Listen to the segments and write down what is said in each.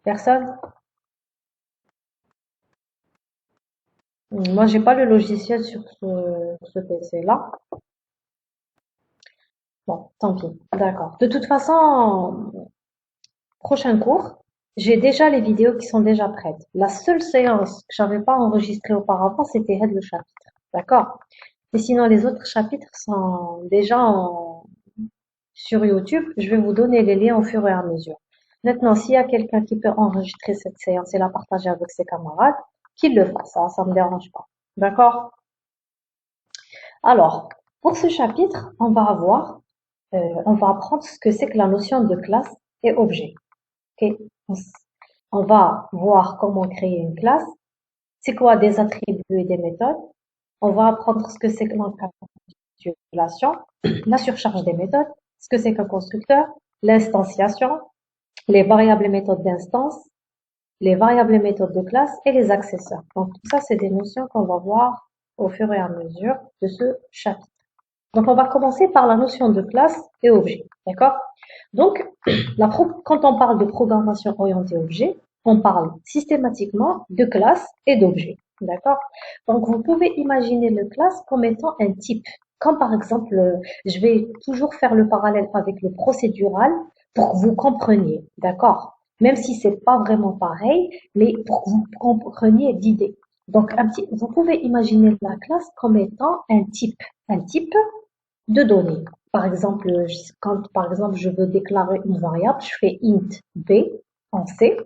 Personne? Moi, j'ai pas le logiciel sur ce PC-là. Bon, tant pis. D'accord. De toute façon, prochain cours, j'ai déjà les vidéos qui sont déjà prêtes. La seule séance que j'avais pas enregistrée auparavant, c'était le chapitre. D'accord? Mais sinon, les autres chapitres sont déjà sur YouTube. Je vais vous donner les liens au fur et à mesure. Maintenant, s'il y a quelqu'un qui peut enregistrer cette séance et la partager avec ses camarades, qu'il le fasse. Ça me dérange pas. D'accord? Alors, pour ce chapitre, on va apprendre ce que c'est que la notion de classe et objet. Ok. On va voir comment créer une classe, c'est quoi des attributs et des méthodes. On va apprendre ce que c'est que l'encapsulation, la surcharge des méthodes, ce que c'est qu'un constructeur, l'instanciation, les variables et méthodes d'instance, les variables et méthodes de classe et les accesseurs. Donc tout ça, c'est des notions qu'on va voir au fur et à mesure de ce chapitre. Donc on va commencer par la notion de classe et objet. D'accord? Donc, quand on parle de programmation orientée objet, on parle systématiquement de classe et d'objet. D'accord? Donc, vous pouvez imaginer le classe comme étant un type. Comme par exemple, je vais toujours faire le parallèle avec le procédural pour que vous compreniez. D'accord? Même si c'est pas vraiment pareil, mais pour que vous compreniez l'idée. Donc, vous pouvez imaginer la classe comme étant un type. Un type de données. Par exemple, quand par exemple je veux déclarer une variable, je fais int b en C.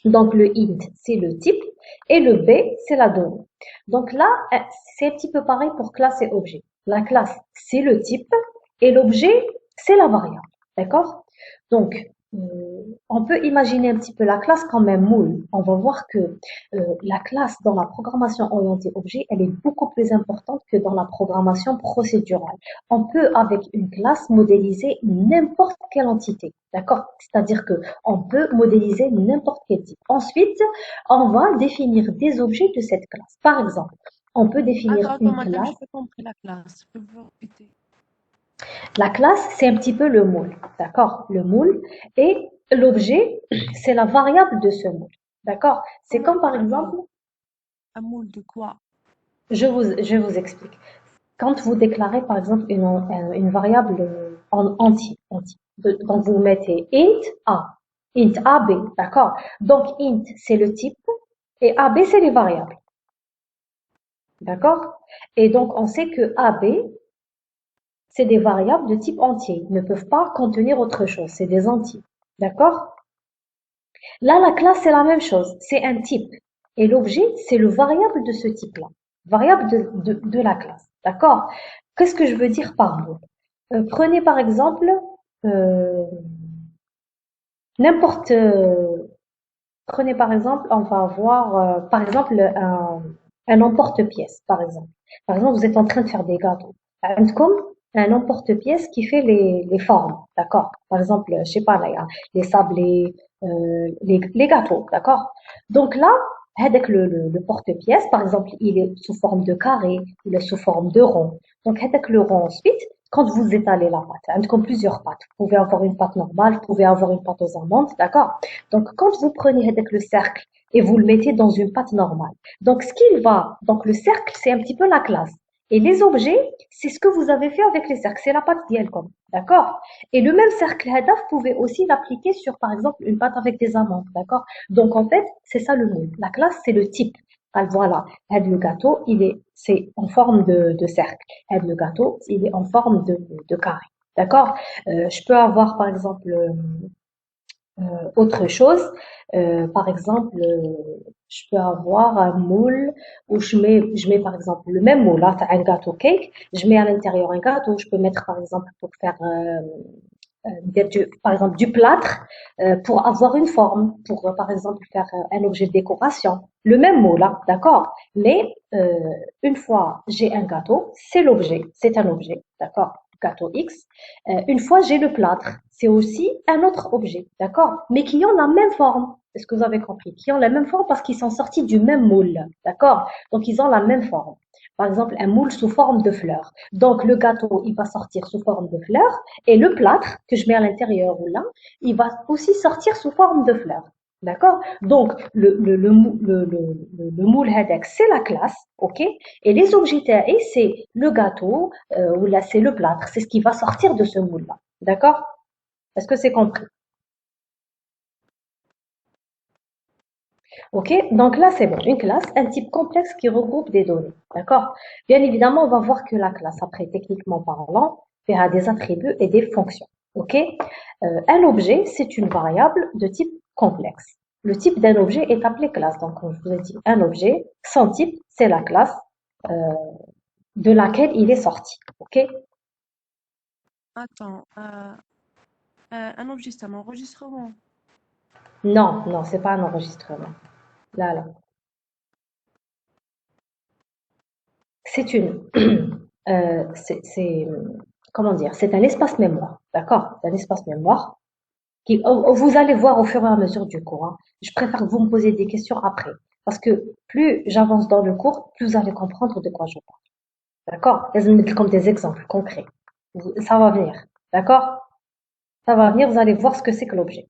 Donc le int, c'est le type et le b, c'est la donnée. Donc là, c'est un petit peu pareil pour classe et objet. La classe, c'est le type et l'objet, c'est la variable. D'accord? Donc, on peut imaginer un petit peu la classe comme un moule. On va voir que la classe dans la programmation orientée objet, elle est beaucoup plus importante que dans la programmation procédurale. On peut, avec une classe, modéliser n'importe quelle entité. D'accord? C'est-à-dire que on peut modéliser n'importe quel type. Ensuite, on va définir des objets de cette classe. Par exemple, on peut définir Attends, une madame, classe. je n'ai pas compris la classe. Peux-vous répéter? La classe, c'est un petit peu le moule, d'accord? Le moule et l'objet, c'est la variable de ce moule, d'accord? C'est Comment comme par alors? exemple, Un moule de quoi? je vous explique. Quand vous déclarez par exemple une variable en entier, donc vous mettez int a, b, d'accord? Donc int, c'est le type et ab, c'est les variables, d'accord? Et donc on sait que ab, c'est des variables de type entier. Ils ne peuvent pas contenir autre chose. C'est des entiers. D'accord? Là, la classe, c'est la même chose. C'est un type. Et l'objet, c'est le variable de ce type-là. Variable de la classe. D'accord? Qu'est-ce que je veux dire par mot? Prenez par exemple euh, n'importe. Prenez par exemple, on va avoir par exemple un emporte-pièce, par exemple. Par exemple, vous êtes en train de faire des gâteaux. Comme un emporte-pièce qui fait les formes, d'accord? Par exemple, je sais pas, là, il y a les sablés, les gâteaux, d'accord? Donc là, avec le porte-pièce, par exemple, il est sous forme de carré, il est sous forme de rond. Donc, avec le rond ensuite, quand vous étalez la pâte, hein, comme plusieurs pâtes, vous pouvez avoir une pâte normale, vous pouvez avoir une pâte aux amandes, d'accord? Donc, quand vous prenez avec le cercle et vous le mettez dans une pâte normale, donc le cercle, c'est un petit peu la classe. Et les objets, c'est ce que vous avez fait avec les cercles, c'est la pâte d'Yelcom, d'accord? Et le même cercle Hadaf, vous pouvez aussi l'appliquer sur, par exemple, une pâte avec des amandes, d'accord? Donc, en fait, c'est ça le mot. La classe, c'est le type. Ah, voilà, le gâteau, c'est en forme de cercle. Le gâteau, il est en forme de carré, d'accord? Je peux avoir, par exemple, autre chose. Par exemple, je peux avoir un moule où je mets par exemple le même moule, là, t'as un gâteau cake, je mets à l'intérieur un gâteau, je peux mettre par exemple pour faire par exemple du plâtre pour avoir une forme, pour par exemple faire un objet de décoration. Le même mot là, d'accord? Mais une fois j'ai un gâteau, c'est un objet, d'accord? Gâteau X. Une fois j'ai le plâtre, c'est aussi un autre objet, d'accord? Mais qui ont la même forme. Est-ce que vous avez compris? Qui ont la même forme parce qu'ils sont sortis du même moule, d'accord? Donc ils ont la même forme. Par exemple, un moule sous forme de fleur. Donc le gâteau, il va sortir sous forme de fleur et le plâtre que je mets à l'intérieur ou là, il va aussi sortir sous forme de fleur. D'accord? Donc, le moule هذاك, c'est la classe, ok? Et les objets تاعي, c'est le gâteau, ou là, c'est le plâtre, c'est ce qui va sortir de ce moule-là. D'accord? Est-ce que c'est compris? Ok? Donc là, c'est bon. Une classe, un type complexe qui regroupe des données. D'accord? Bien évidemment, on va voir que la classe, après, techniquement parlant, a des attributs et des fonctions. Ok? Un objet, c'est une variable de type complexe. Le type d'un objet est appelé classe. Donc, comme je vous ai dit, un objet, son type, c'est la classe euh, de laquelle il est sorti. Ok? Attends, un objet, c'est un enregistrement. Non, non, c'est pas un enregistrement. Là, là. C'est une, comment dire, c'est un espace mémoire, d'accord? C'est un espace mémoire qui, vous allez voir au fur et à mesure du cours, hein. Je préfère que vous me posiez des questions après, parce que plus j'avance dans le cours, plus vous allez comprendre de quoi je parle, d'accord? Je vais mettre comme des exemples concrets. Ça va venir, d'accord? Ça va venir, vous allez voir ce que c'est que l'objet.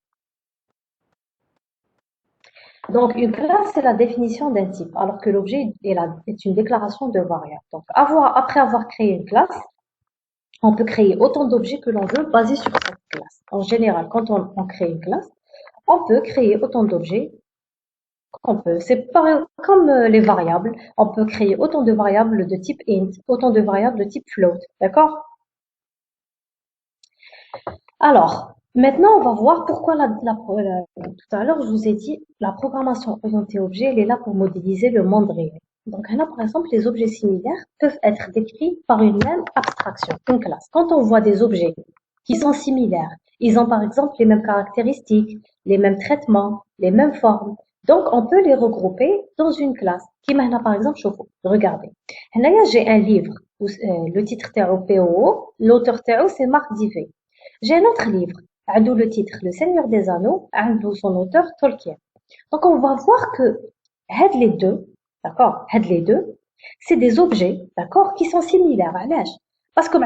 Donc, une classe, c'est la définition d'un type, alors que l'objet est une déclaration de variable. Donc, après avoir créé une classe, on peut créer autant d'objets que l'on veut basés sur cette classe. En général, quand on crée une classe, on peut créer autant d'objets qu'on peut. C'est pareil comme les variables. On peut créer autant de variables de type int, autant de variables de type float. D'accord? Alors, maintenant, on va voir pourquoi tout à l'heure, je vous ai dit, la programmation orientée objet, elle est là pour modéliser le monde réel. Donc là, par exemple, les objets similaires peuvent être décrits par une même abstraction, une classe. Quand on voit des objets qui sont similaires, ils ont par exemple les mêmes caractéristiques, les mêmes traitements, les mêmes formes. Donc, on peut les regrouper dans une classe. Qui maintenant, par exemple, regardez. Là, j'ai un livre, le titre تاعو POO, l'auteur تاعو c'est Marc Divet. J'ai un autre livre, عنده le titre Le Seigneur des Anneaux, عنده son auteur Tolkien. Donc on va voir que هاد les deux, d'accord, هاد les deux, c'est des objets, d'accord, qui sont similaires. علاش? Parce que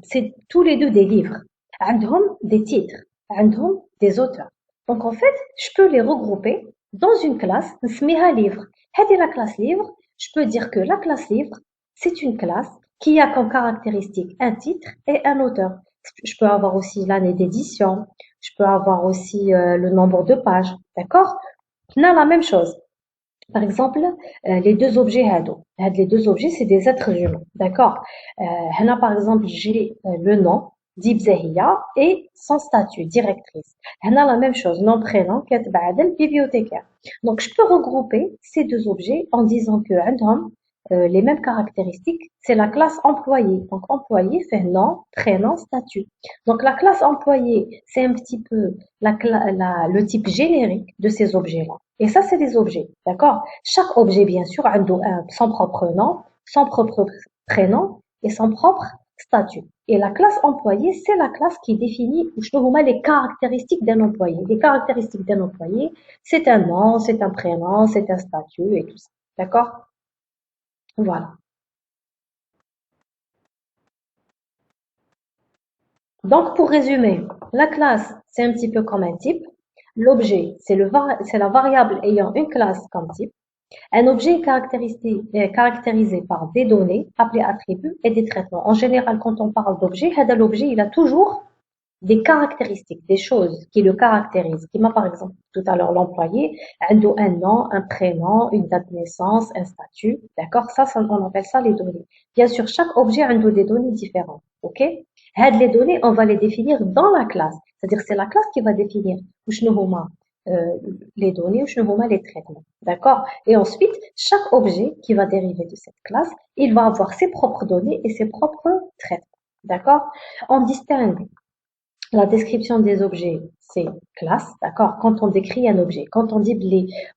c'est tous les deux des livres. عندهم des titres, عندهم des auteurs. Donc en fait, je peux les regrouper dans une classe, نسميها livre. هذه la classe livre, je peux dire que la classe livre, c'est une classe qui a comme caractéristique un titre et un auteur. Je peux avoir aussi l'année d'édition, je peux avoir aussi le nombre de pages, d'accord? On a la même chose. Par exemple, les deux objets هادو. Les deux objets, c'est des êtres humains, d'accord? هنا par exemple, j'ai le nom Dib Zahia et son statut, directrice. هنا la même chose, nom, prénom, كاتبة عادل, bibliothécaire. Donc, je peux regrouper ces deux objets en disant que عندهم les mêmes caractéristiques, c'est la classe employée. Donc, employé fait nom, prénom, statut. Donc, la classe employée, c'est un petit peu le type générique de ces objets-là. Et ça, c'est des objets, d'accord? Chaque objet, bien sûr, a son propre nom, son propre prénom et son propre statut. Et la classe employée, c'est la classe qui définit les caractéristiques d'un employé. Les caractéristiques d'un employé, c'est un nom, c'est un prénom, c'est un statut et tout ça. D'accord? Voilà. Donc, pour résumer, la classe, c'est un petit peu comme un type. L'objet, c'est la variable ayant une classe comme type. Un objet est caractérisé par des données appelées attributs et des traitements. En général, quand on parle d'objet, l'objet, il a toujours des caractéristiques, des choses qui le caractérisent. Qui m'a par exemple tout à l'heure l'employé, un nom, un prénom, une date de naissance, un statut, d'accord? Ça, on appelle ça les données. Bien sûr, chaque objet a des données différentes, ok? Les données, on va les définir dans la classe. C'est-à-dire c'est la classe qui va définir les données ou les traitements, d'accord? Et ensuite, chaque objet qui va dériver de cette classe, il va avoir ses propres données et ses propres traitements, d'accord? On distingue la description des objets, c'est classe, d'accord? Quand on décrit un objet, quand on dit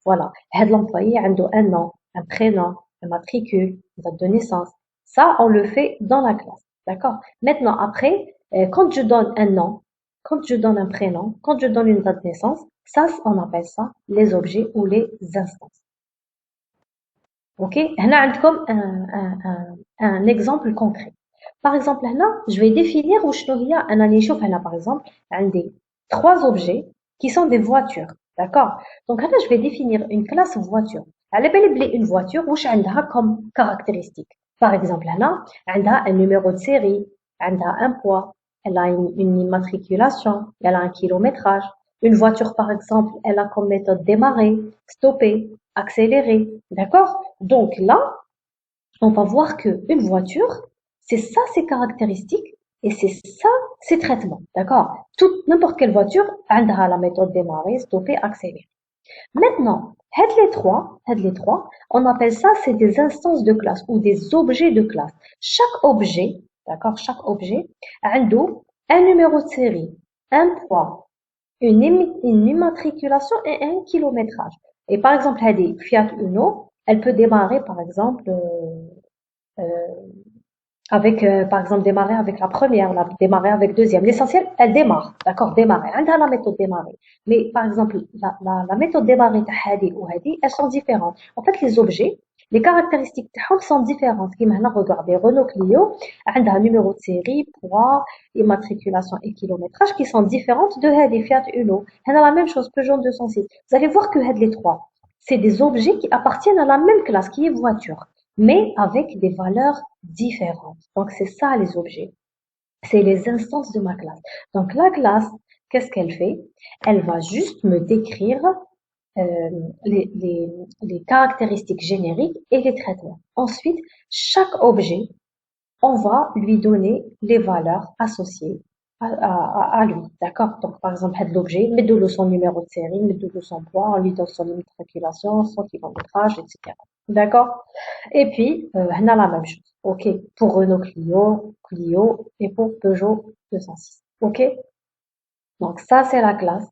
voilà, l'employé a un nom, un prénom, un matricule, une date de naissance. Ça, on le fait dans la classe, d'accord? Maintenant, après, quand je donne un nom, quand je donne un prénom, quand je donne une date de naissance, ça, on appelle ça les objets ou les instances. Ok? هنا عندكم un exemple concret. Par exemple, là, je vais définir وشنو هي أنا نشوف هنا par exemple عندي trois objets qui sont des voitures. D'accord? Donc là, je vais définir une classe voiture. Elle est une voiture où elle a comme caractéristique. Par exemple, là, elle a un numéro de série, elle a un poids, elle a une immatriculation, elle a un kilométrage. Une voiture, par exemple, elle a comme méthode démarrer, stopper, accélérer. D'accord? Donc là, on va voir que une voiture, c'est ça ses caractéristiques et c'est ça ses traitements. D'accord? N'importe quelle voiture, elle a la méthode démarrer, stopper, accélérer. Maintenant, had les trois, on appelle ça, c'est des instances de classe ou des objets de classe. Chaque objet, d'accord, chaque objet, a un numéro de série, un poids, une immatriculation et un kilométrage. Et par exemple, Fiat Uno, elle peut démarrer, par exemple, avec, par exemple, démarrer avec la première, démarrer avec deuxième. L'essentiel, elle démarre, d'accord, démarrer. Elle a la méthode démarrer. Mais par exemple, la méthode démarrer de Hadi ou Hadi, elles sont différentes. En fait, les objets, les caractéristiques de sont différentes. Comme maintenant, regardez, Renault Clio, elle a un numéro de série, poids, immatriculation et kilométrage qui sont différentes de Hadi, Fiat Uno. Elle a la même chose, Peugeot 206. Vous allez voir que Hadi les trois, c'est des objets qui appartiennent à la même classe, qui est voiture, mais avec des valeurs différentes. Donc, c'est ça les objets. C'est les instances de ma classe. Donc, la classe, qu'est-ce qu'elle fait? Elle va juste me décrire euh, les, les, les caractéristiques génériques et les traitements. Ensuite, chaque objet, on va lui donner les valeurs associées à lui. D'accord? Donc, par exemple, l'objet, mettez-le son numéro de série, mettez-le son poids, on lui donne son immatriculation, son kilométrage, etc. D'accord? Et puis, on a la même chose. OK? Pour Renault Clio et pour Peugeot 206. OK? Donc, ça, c'est la classe.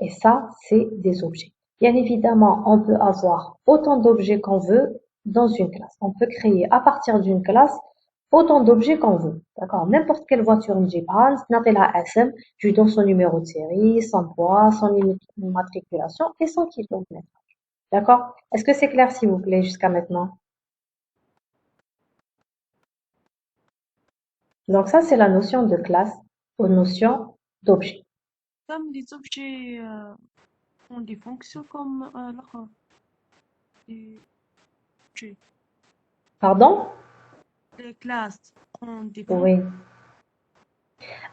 Et ça, c'est des objets. Bien évidemment, on peut avoir autant d'objets qu'on veut dans une classe. On peut créer à partir d'une classe autant d'objets qu'on veut. D'accord? N'importe quelle voiture نجيبها, نعطيلها SM, je lui donne son numéro de série, son poids, son immatriculation et son kilomètre. D'accord? Est-ce que c'est clair, s'il vous plaît, jusqu'à maintenant? Donc ça, c'est la notion de classe ou notion d'objet. Comme les objets ont des fonctions comme les objets. Pardon? Les classes ont des fonctions. Oui.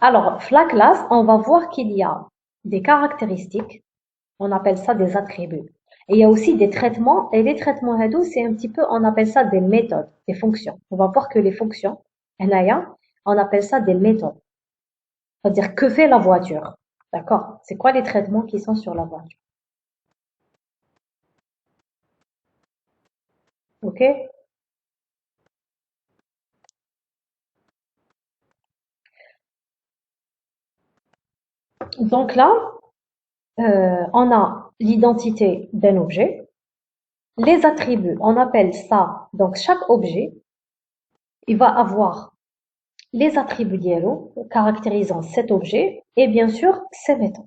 Alors, la classe, on va voir qu'il y a des caractéristiques, on appelle ça des attributs. Et il y a aussi des traitements, et les traitements, c'est un petit peu, on appelle ça des méthodes, des fonctions. On va voir que les fonctions, on appelle ça des méthodes. C'est-à-dire, que fait la voiture? D'accord? C'est quoi les traitements qui sont sur la voiture? OK? Donc là, on a l'identité d'un objet. Les attributs, on appelle ça, donc chaque objet, il va avoir les attributs diélo caractérisant cet objet et bien sûr ses méthodes.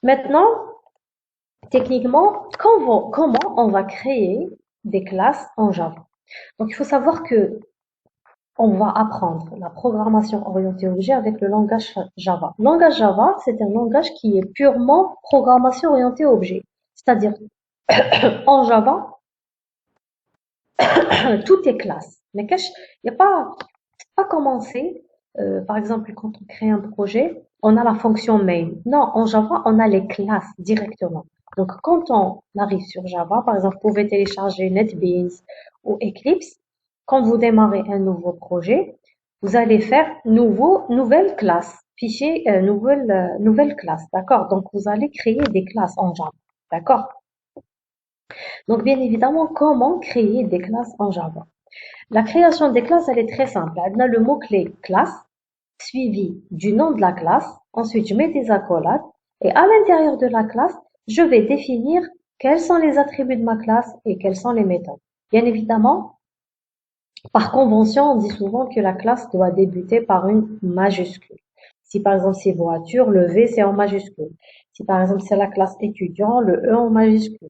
Maintenant, techniquement, comment on va créer des classes en Java? Donc il faut savoir que on va apprendre la programmation orientée objet avec le langage Java. Le langage Java, c'est un langage qui est purement programmation orientée objet. C'est-à-dire, en Java, tout est classe. Mais il n'y a pas commencé, par exemple, quand on crée un projet, on a la fonction main. Non, en Java, on a les classes directement. Donc, quand on arrive sur Java, par exemple, vous pouvez télécharger NetBeans ou Eclipse. Quand vous démarrez un nouveau projet, vous allez faire nouvelle classe, fichier, nouvelle classe, d'accord? Donc, vous allez créer des classes en Java, d'accord? Donc, bien évidemment, comment créer des classes en Java? La création des classes, elle est très simple. On a le mot-clé classe, suivi du nom de la classe. Ensuite, je mets des accolades. Et à l'intérieur de la classe, je vais définir quels sont les attributs de ma classe et quelles sont les méthodes. Bien évidemment, par convention, on dit souvent que la classe doit débuter par une majuscule. Si par exemple c'est voiture, le V c'est en majuscule. Si par exemple c'est la classe étudiant, le E en majuscule.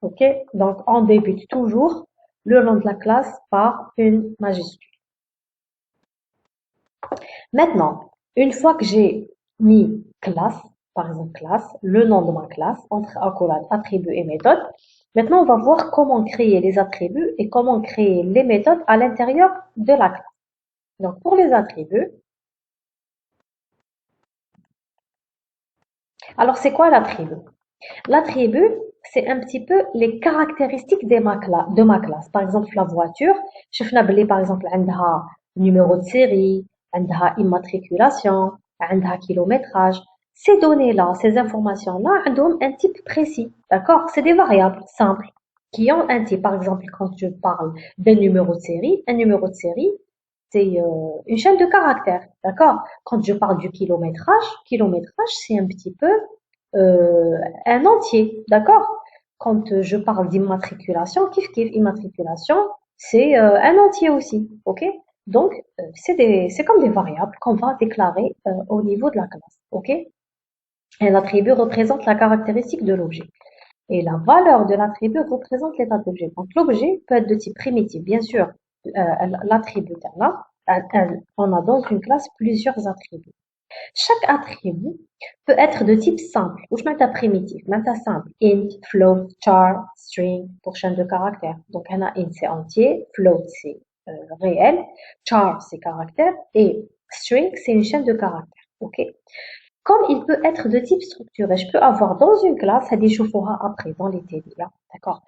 OK? Donc on débute toujours le nom de la classe par une majuscule. Maintenant, une fois que j'ai ni classe, par exemple classe, le nom de ma classe, entre accolade, attribut et méthode. Maintenant, on va voir comment créer les attributs et comment créer les méthodes à l'intérieur de la classe. Donc, pour les attributs, alors c'est quoi l'attribut? L'attribut, c'est un petit peu les caractéristiques de ma classe. Par exemple, la voiture, شفنا بلي par exemple عندها numéro de série, عندها immatriculation, عندها kilométrage. Ces données-là, ces informations-là, عندهم un type précis, d'accord? C'est des variables simples qui ont un type. Par exemple, quand je parle d'un numéro de série, un numéro de série, c'est une chaîne de caractères, d'accord? Quand je parle du kilométrage, c'est un petit peu un entier, d'accord? Quand je parle d'immatriculation, kiff immatriculation, c'est un entier aussi, ok? Donc, c'est comme des variables qu'on va déclarer au niveau de la classe, ok? Un attribut représente la caractéristique de l'objet. Et la valeur de l'attribut représente l'état d'objet. Donc, l'objet peut être de type primitif, bien sûr. L'attribut, là, on a dans une classe plusieurs attributs. Chaque attribut peut être de type simple, ou je mets un primitif, même un simple, int, float, char, string, pour chaîne de caractères. Donc, on a int, c'est entier, float, c'est réel, char, c'est caractère, et string, c'est une chaîne de caractères. Ok? Comme il peut être de type structuré, je peux avoir dans une classe, ça dit après, dans les TD, là, d'accord?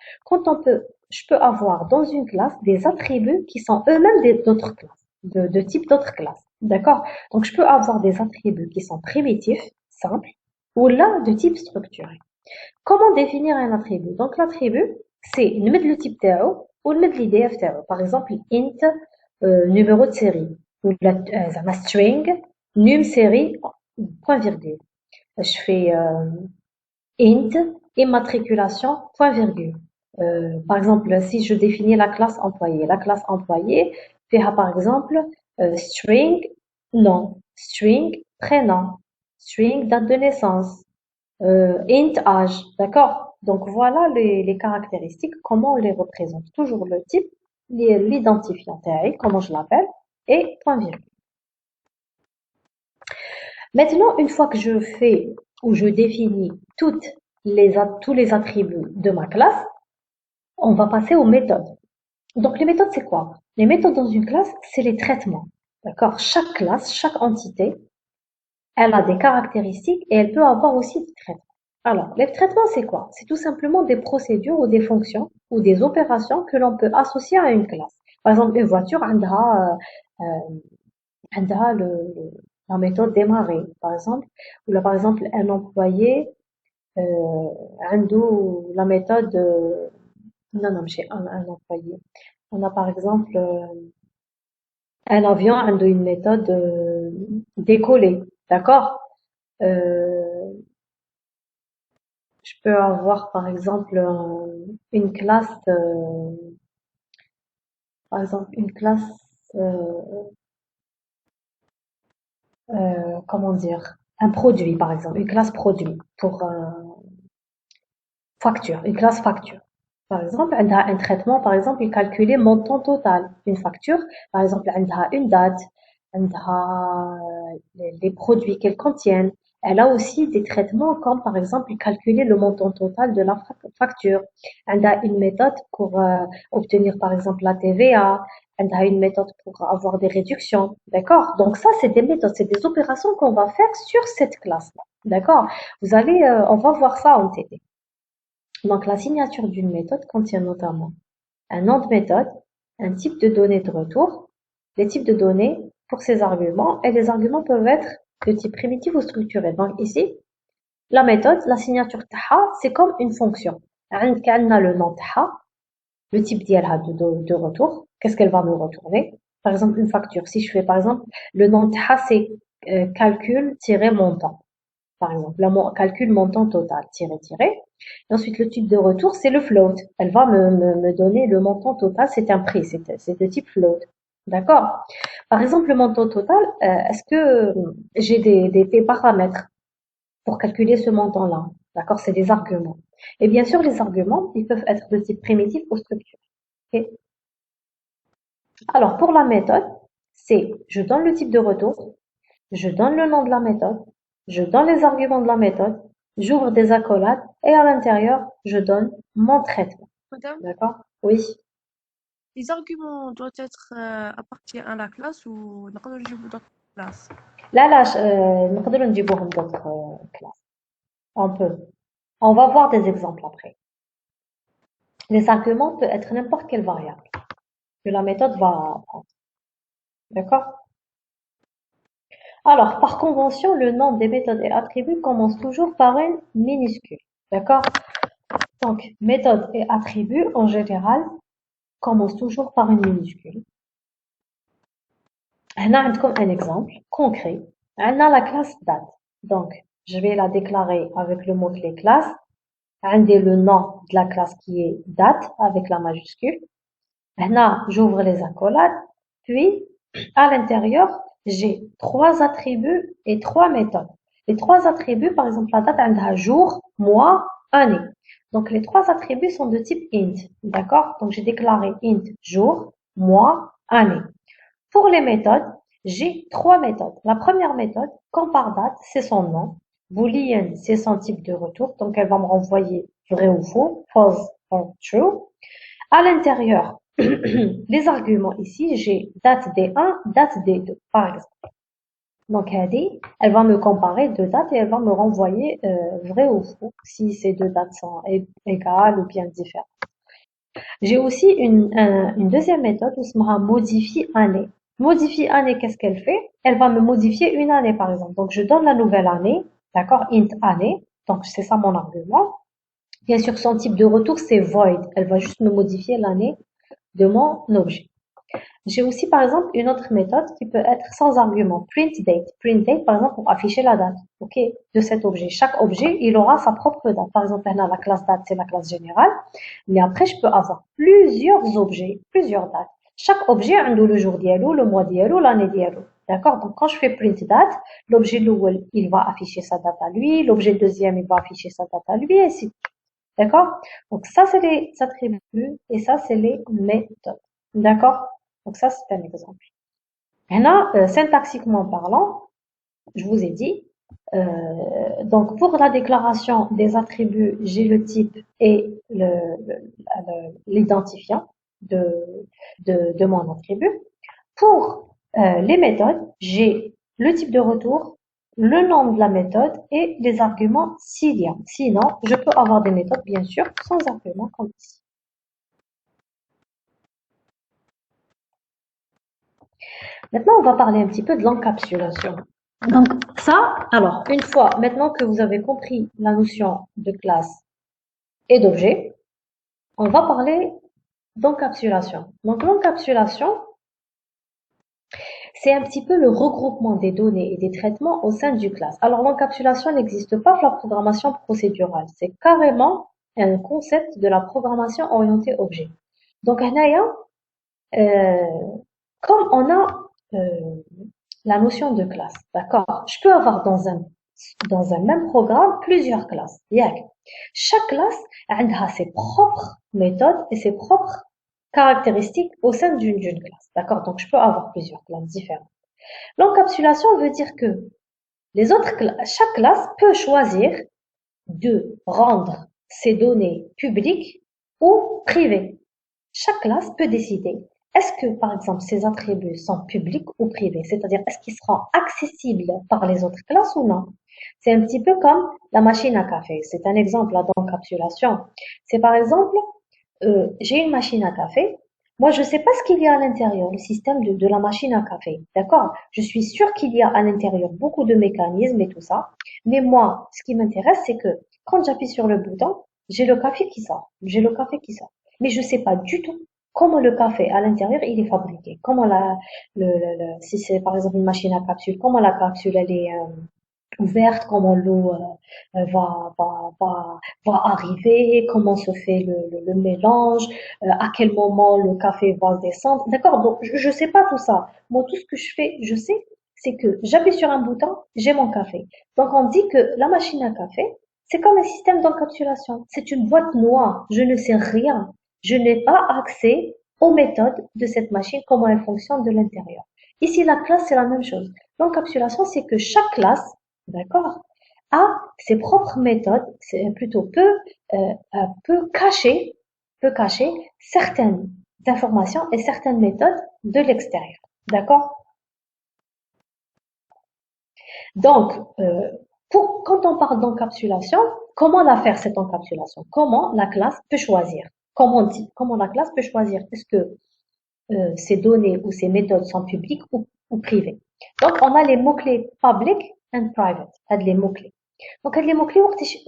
Je peux avoir dans une classe des attributs qui sont eux-mêmes d'autres classes, de type d'autres classes, d'accord? Donc, je peux avoir des attributs qui sont primitifs, simples, ou là, de type structuré. Comment définir un attribut? Donc, l'attribut, c'est mettre le type تاعو ou mettre l'IDF تاعو. Par exemple, int, numéro de série, ou la string, num série, point virgule. Je fais int, immatriculation, point virgule. Par exemple, si je définis la classe employée fait par exemple string nom, string prénom, string date de naissance, int âge, d'accord? Donc voilà les caractéristiques, comment on les représente. Toujours le type, l'identifiant, comment je l'appelle, et point virgule. Maintenant, une fois que je fais ou je définis tous les attributs de ma classe, on va passer aux méthodes. Donc, les méthodes, c'est quoi? Les méthodes dans une classe, c'est les traitements. D'accord? Chaque classe, chaque entité, elle a des caractéristiques et elle peut avoir aussi des traitements. Alors, les traitements, c'est quoi? C'est tout simplement des procédures ou des fonctions ou des opérations que l'on peut associer à une classe. Par exemple, une voiture, عندها la méthode démarrer, par exemple. Ou là, par exemple, un employé, عنده la méthode, non, non, chez un employé. On a par exemple un avion, عنده une méthode décoller, d'accord? Euh, je peux avoir par exemple une classe, par exemple une classe, euh, comment dire, un produit par exemple, une classe produit pour facture, une classe facture. Par exemple, elle a un traitement, par exemple, il calculait montant total d'une facture. Par exemple, elle a une date, elle a les produits qu'elle contient. Elle a aussi des traitements comme, par exemple, calculer le montant total de la facture. Elle a une méthode pour obtenir, par exemple, la TVA. Elle a une méthode pour avoir des réductions. D'accord? Donc ça, c'est des méthodes, c'est des opérations qu'on va faire sur cette classe-là. D'accord? On va voir ça en TD. Donc, la signature d'une méthode contient notamment un nom de méthode, un type de données de retour, les types de données pour ces arguments, et les arguments peuvent être de type primitif ou structuré. Donc ici, la méthode, la signature taha, c'est comme une fonction. عندنا le nom taha, le type de retour, qu'est-ce qu'elle va me retourner? Par exemple, une facture. Si je fais par exemple, le nom taha, c'est calcul-montant. Par exemple, calcul montant total, tiré. Et ensuite, le type de retour, c'est le float. Elle va me donner le montant total, c'est un prix, c'est de type float. D'accord? Par exemple, le montant total, est-ce que j'ai des paramètres pour calculer ce montant-là? D'accord? C'est des arguments. Et bien sûr, les arguments, ils peuvent être de type primitif ou structuré. Ok. Alors, pour la méthode, c'est je donne le type de retour, je donne le nom de la méthode, Je donne les arguments de la méthode, j'ouvre des accolades et à l'intérieur, je donne mon traitement. Madame, D'accord? Oui. les arguments doivent être appartiennent à la classe ou نقدروا نجيبوا d'autres classes. Là, نقدروا نجيبوهم d'autres classes. On peut. On va voir des exemples après. Les arguments peuvent être n'importe quelle variable que la méthode va prendre. D'accord? Alors, par convention, le nom des méthodes et attributs commence toujours par une minuscule. D'accord? Donc, méthode et attribut, en général, commencent toujours par une minuscule. On a comme un exemple concret. On a la classe date. Donc, je vais la déclarer avec le mot-clé classe. On a le nom de la classe qui est date avec la majuscule. Là, j'ouvre les accolades. Puis, à l'intérieur, j'ai trois attributs et trois méthodes. Les trois attributs, par exemple, la date, elle a jour, mois, année. Donc, les trois attributs sont de type int. D'accord? Donc, j'ai déclaré int jour, mois, année. Pour les méthodes, j'ai trois méthodes. La première méthode, compare-date, c'est son nom. Boolean, c'est son type de retour. Donc, elle va me renvoyer vrai ou faux, false or true. À l'intérieur, les arguments ici, j'ai date D1, date D2, par exemple. Donc, elle va me comparer deux dates et elle va me renvoyer vrai ou faux si ces deux dates sont égales ou bien différentes. J'ai aussi une deuxième méthode où se modifie année. Modifie année, qu'est-ce qu'elle fait? Elle va me modifier une année, par exemple. Donc, je donne la nouvelle année, d'accord, int année. Donc, c'est ça mon argument. Bien sûr, son type de retour, c'est void. Elle va juste me modifier l'année de mon objet. J'ai aussi, par exemple, une autre méthode qui peut être sans argument. Print date. Print date, par exemple, pour afficher la date, ok, de cet objet. Chaque objet, il aura sa propre date. Par exemple, là, la classe date, c'est la classe générale. Mais après, je peux avoir plusieurs objets, plusieurs dates. Chaque objet a le jour dialo, le mois dialo, l'année dialo. D'accord? Donc, quand je fais print date, l'objet l'ouel, il va afficher sa date à lui. L'objet deuxième, il va afficher sa date à lui, et ainsi de suite. D'accord? Donc, ça, c'est les attributs et ça, c'est les méthodes. D'accord? Donc, ça, c'est un exemple. Là, syntaxiquement parlant, je vous ai dit, donc pour la déclaration des attributs, j'ai le type et l'identifiant de mon attribut. Pour les méthodes, j'ai le type de retour, le nom de la méthode et les arguments s'il y a. Sinon, je peux avoir des méthodes, bien sûr, sans arguments comme ici. Maintenant, on va parler un petit peu de l'encapsulation. Donc ça, alors, une fois, maintenant que vous avez compris la notion de classe et d'objet, on va parler d'encapsulation. Donc l'encapsulation, c'est un petit peu le regroupement des données et des traitements au sein du classe. Alors l'encapsulation n'existe pas pour la programmation procédurale, c'est carrément un concept de la programmation orientée objet. Donc comme on a la notion de classe, d'accord? Je peux avoir dans un même programme plusieurs classes. Chaque classe a ses propres méthodes et ses propres caractéristiques au sein d'une classe. D'accord? Donc, je peux avoir plusieurs classes différentes. L'encapsulation veut dire que chaque classe peut choisir de rendre ses données publiques ou privées. Chaque classe peut décider est-ce que, par exemple, ces attributs sont publics ou privés, c'est-à-dire est-ce qu'ils seront accessibles par les autres classes ou non. C'est un petit peu comme la machine à café. C'est un exemple d'encapsulation. C'est par exemple, j'ai une machine à café. Moi, je ne sais pas ce qu'il y a à l'intérieur, le système de la machine à café. D'accord? Je suis sûre qu'il y a à l'intérieur beaucoup de mécanismes et tout ça. Mais moi, ce qui m'intéresse, c'est que quand j'appuie sur le bouton, j'ai le café qui sort. J'ai le café qui sort. Mais je ne sais pas du tout comment le café à l'intérieur il est fabriqué. Comment si c'est par exemple une machine à capsule, comment la capsule elle est ouverte, comment l'eau va arriver, comment se fait le mélange, à quel moment le café va descendre. D'accord? Donc, je sais pas tout ça. Moi, tout ce que je fais, je sais, c'est que j'appuie sur un bouton, j'ai mon café. Donc, on dit que la machine à café, c'est comme un système d'encapsulation. C'est une boîte noire. Je ne sais rien. Je n'ai pas accès aux méthodes de cette machine, comment elle fonctionne de l'intérieur. Ici, la classe, c'est la même chose. L'encapsulation, c'est que chaque classe d'accord, a ses propres méthodes, c'est plutôt peut cacher certaines informations et certaines méthodes de l'extérieur, d'accord? Donc, quand on parle d'encapsulation, comment la faire cette encapsulation? Comment la classe peut choisir? Comment la classe peut choisir? Est-ce que ces données ou ces méthodes sont publiques ou privées? Donc, on a les mots-clés public and private. Les mots-clés. Donc, les mots-clés,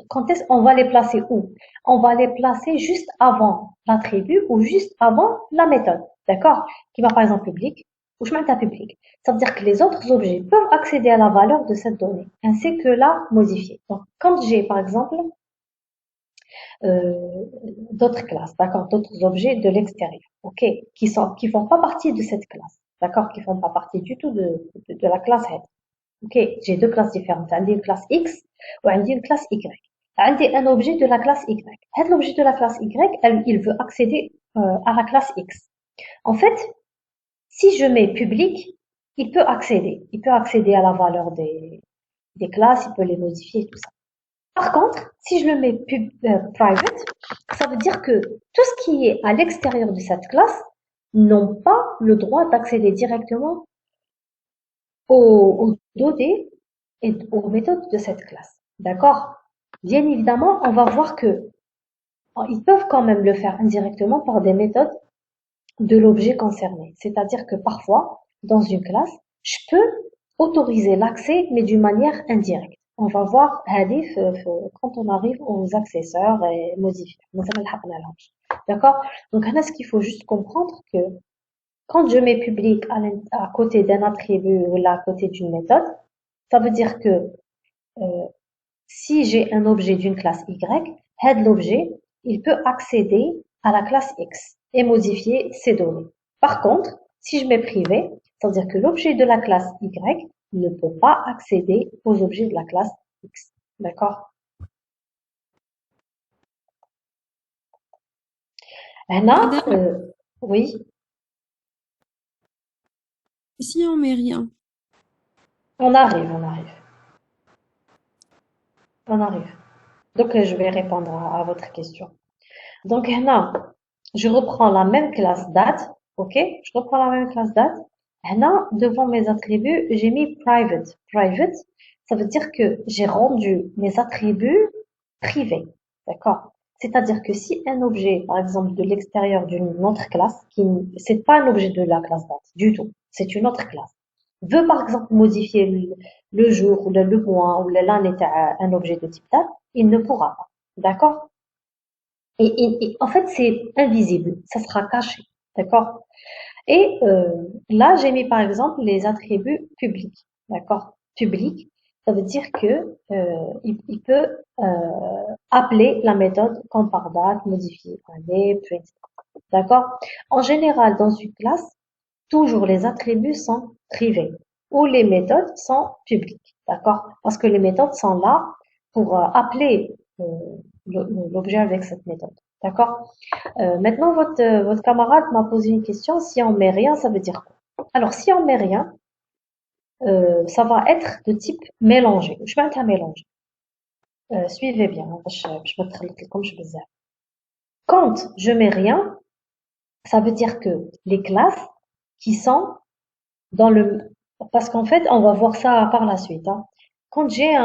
quand est-ce on va les placer où? On va les placer juste avant l'attribut ou juste avant la méthode. D'accord? Qui va par exemple public ou je mets public. Ça veut dire que les autres objets peuvent accéder à la valeur de cette donnée, ainsi que la modifier. Donc, quand j'ai par exemple d'autres classes, d'accord, d'autres objets de l'extérieur, ok, qui font pas partie de cette classe, d'accord, qui font pas partie du tout de la classe head. Ok, j'ai deux classes différentes. J'ai une classe X ou une classe Y. J'ai un objet de la classe Y. L'objet de la classe Y, il veut accéder à la classe X. En fait, si je mets public, il peut accéder. Il peut accéder à la valeur des classes, il peut les modifier, tout ça. Par contre, si je le mets private, ça veut dire que tout ce qui est à l'extérieur de cette classe n'ont pas le droit d'accéder directement aux données et aux méthodes de cette classe. D'accord? Bien évidemment, on va voir que ils peuvent quand même le faire indirectement par des méthodes de l'objet concerné. C'est-à-dire que parfois, dans une classe, je peux autoriser l'accès, mais d'une manière indirecte. On va voir quand on arrive aux accesseurs et modifiers. D'accord? Donc, là, ce qu'il faut juste comprendre que quand je mets public à côté d'un attribut ou là à côté d'une méthode, ça veut dire que euh, si j'ai un objet d'une classe Y, l'objet, il peut accéder à la classe X et modifier ses données. Par contre, si je mets privé, ça veut dire que l'objet de la classe Y ne peut pas accéder aux objets de la classe X. D'accord? Là, Madame, oui, si on met rien. on arrive. On arrive. Donc, je vais répondre à votre question. Donc, là, je reprends la même classe date. OK? Je reprends la même classe date. Là, devant mes attributs, j'ai mis private. Private, ça veut dire que j'ai rendu mes attributs privés. D'accord? C'est-à-dire que si un objet, par exemple, de l'extérieur d'une autre classe, c'est pas un objet de la classe date, du tout. C'est une autre classe. Veut, par exemple, modifier le jour, ou le mois, ou l'année à un objet de type date, il ne pourra pas. D'accord? Et en fait, c'est invisible, ça sera caché, d'accord? Et là, j'ai mis par exemple les attributs publics, d'accord? Public, ça veut dire que il peut appeler la méthode compare date, modifier année, print, d'accord? En général, dans une classe, toujours les attributs sont privés ou les méthodes sont publiques, d'accord? Parce que les méthodes sont là pour appeler l'objet avec cette méthode, d'accord? Maintenant, votre camarade m'a posé une question. Si on met rien, ça veut dire quoi? Alors, si on met rien, ça va être de type mélangé. Je vais un mélanger. Suivez bien. Je vais te comme je faisais. Quand je mets rien, ça veut dire que les classes qui sont dans le, parce qu'en fait, on va voir ça par la suite, hein. Quand j'ai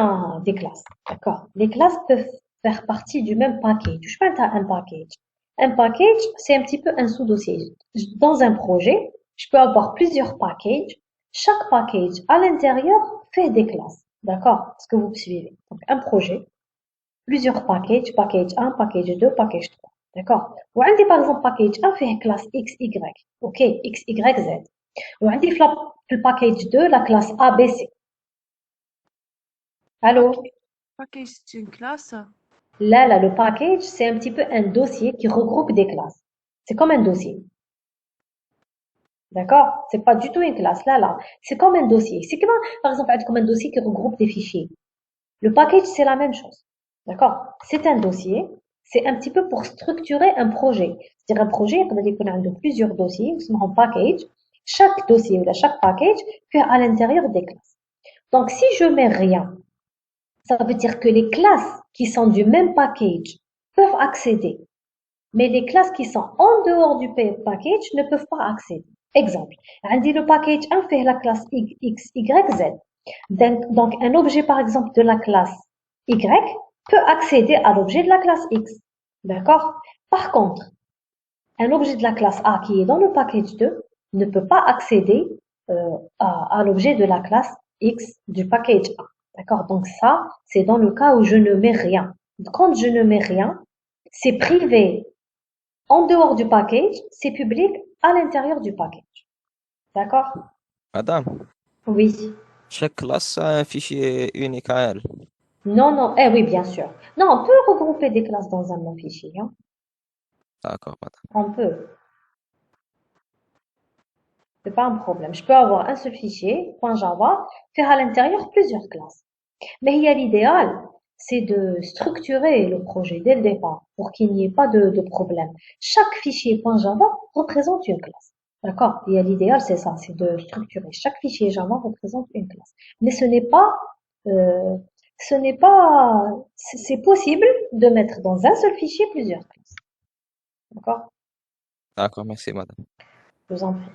des classes, d'accord? Les classes peuvent faire partie du même package. Je parle d'un package. Un package, c'est un petit peu un sous-dossier. Dans un projet, je peux avoir plusieurs packages. Chaque package à l'intérieur fait des classes. D'accord? Est-ce que vous me suivez? Donc, un projet, plusieurs packages, package 1, package 2, package 3. D'accord? Ou عندي par exemple package 1 fait classe X, Y. OK, X, Y, Z. وعندي في الباكيج 2 la classe A, B, C. Allô? Package, c'est une classe. Là, le package, c'est un petit peu un dossier qui regroupe des classes. C'est comme un dossier. D'accord? C'est pas du tout une classe. Là. C'est comme un dossier. C'est comme, par exemple, comme un dossier qui regroupe des fichiers. Le package, c'est la même chose. D'accord? C'est un dossier. C'est un petit peu pour structurer un projet. C'est-à-dire un projet, il y a plusieurs dossiers, un package. Chaque dossier ou chaque package fait à l'intérieur des classes. Donc, si je mets rien, Ça veut dire que les classes qui sont du même package peuvent accéder, mais les classes qui sont en dehors du package ne peuvent pas accéder. Exemple, عندي le package 1 fait la classe X, Y, Z. Donc, un objet, par exemple, de la classe Y peut accéder à l'objet de la classe X. D'accord? Par contre, un objet de la classe A qui est dans le package 2 ne peut pas accéder à l'objet de la classe X du package A. D'accord? Donc ça, c'est dans le cas où je ne mets rien. Quand je ne mets rien, c'est privé en dehors du package, c'est public à l'intérieur du package. D'accord? Madame, Oui. chaque classe a un fichier unique à elle. Non, non. Eh oui, bien sûr. Non, on peut regrouper des classes dans un même fichier. Hein. D'accord, madame. On peut. C'est pas un problème. Je peux avoir un seul fichier, .java, faire à l'intérieur plusieurs classes. Mais il y a l'idéal, c'est de structurer le projet dès le départ pour qu'il n'y ait pas de problème. Chaque fichier .java représente une classe. D'accord? Il y a l'idéal, c'est ça, c'est de structurer. Chaque fichier Java représente une classe. Mais euh, c'est possible de mettre dans un seul fichier plusieurs classes. D'accord? D'accord, merci, madame. Je vous en prie.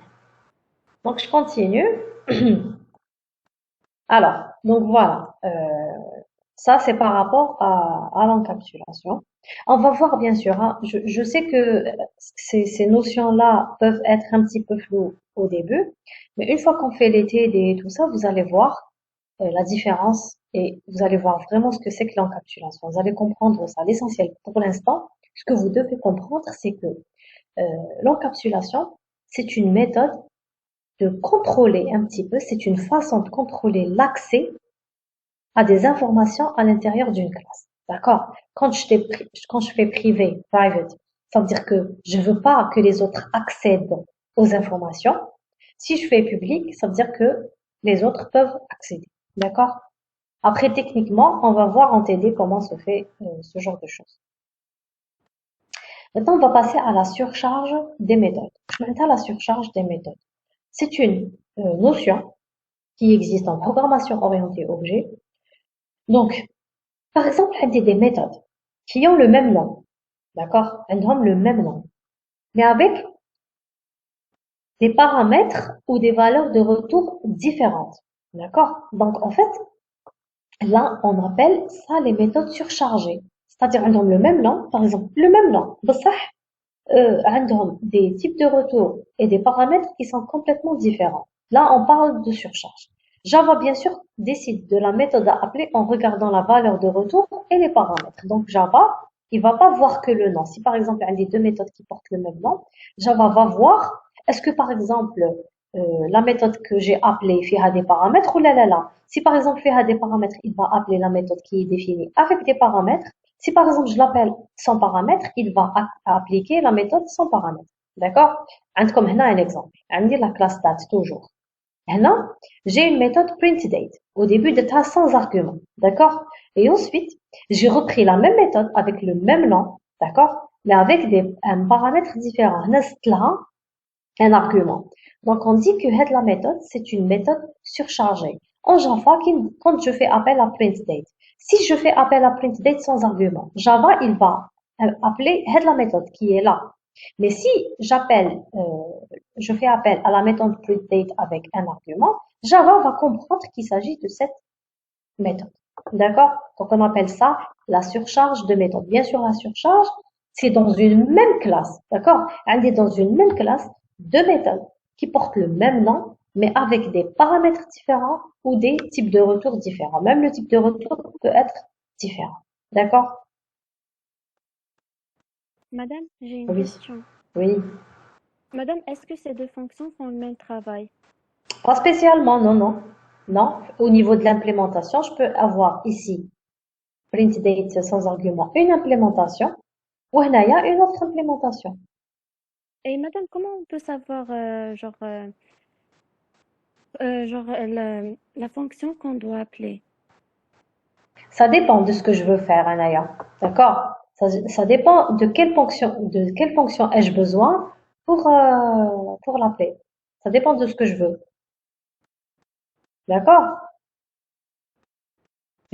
Donc, je continue. Alors, donc voilà, ça c'est par rapport à l'encapsulation. On va voir bien sûr, hein, je sais que ces notions-là peuvent être un petit peu floues au début, mais une fois qu'on fait les TD et tout ça, vous allez voir la différence et vous allez voir vraiment ce que c'est que l'encapsulation. Vous allez comprendre ça. L'essentiel pour l'instant, ce que vous devez comprendre, c'est que euh, l'encapsulation, c'est une méthode de contrôler un petit peu, c'est une façon de contrôler l'accès à des informations à l'intérieur d'une classe. D'accord? Quand je fais privé, private, ça veut dire que je veux pas que les autres accèdent aux informations. Si je fais public, ça veut dire que les autres peuvent accéder. D'accord? Après, techniquement, on va voir en TD comment se fait ce genre de choses. Maintenant, on va passer à la surcharge des méthodes. Maintenant, la surcharge des méthodes. C'est une notion qui existe en programmation orientée objet. Donc, par exemple, il y a des méthodes qui ont le même nom, d'accord? Elles ont le même nom, mais avec des paramètres ou des valeurs de retour différentes, d'accord? Donc, en fait, là, on appelle ça les méthodes surchargées. C'est-à-dire, elles ont le même nom, par exemple, le même nom, elles ont des types de retour et des paramètres qui sont complètement différents. Là, on parle de surcharge. Java, bien sûr, décide de la méthode à appeler en regardant la valeur de retour et les paramètres. Donc, Java, il va pas voir que le nom. Si, par exemple, il y a des deux méthodes qui portent le même nom, Java va voir, est-ce que, par exemple, la méthode que j'ai appelée fait des paramètres ou là. Si, par exemple, fait des paramètres, il va appeler la méthode qui est définie avec des paramètres. Si, par exemple, je l'appelle sans paramètres, il va appliquer la méthode sans paramètres. D'accord? عندكم هنا un exemple. عندي la classe date toujours. هنا, j'ai une méthode printDate. Au début de ta sans argument. D'accord? Et ensuite, j'ai repris la même méthode avec le même nom. D'accord? Mais avec un paramètre différent. هنا زدت لها un argument. Donc, on dit que la méthode, c'est une méthode surchargée. En Java, quand je fais appel à printDate, si je fais appel à printDate sans argument, Java, il va appeler la méthode qui est là. Mais si je fais appel à la méthode printDate avec un argument, Java va comprendre qu'il s'agit de cette méthode. D'accord? Donc, on appelle ça la surcharge de méthode. Bien sûr, la surcharge, c'est dans une même classe. D'accord? Elle est dans une même classe deux méthodes qui portent le même nom, mais avec des paramètres différents ou des types de retours différents. Même le type de retour peut être différent. D'accord? Madame, j'ai une Oui. question. Oui. Madame, est-ce que ces deux fonctions font le même travail? Pas spécialement, non, non. Non, au niveau de l'implémentation, je peux avoir ici print date sans argument, une implémentation, ou il y a une autre implémentation. Et madame, comment on peut savoir, la fonction qu'on doit appeler? Ça dépend de ce que je veux faire, Anaya. D'accord? Ça dépend de quelle fonction ai-je besoin pour l'appeler. Ça dépend de ce que je veux. D'accord?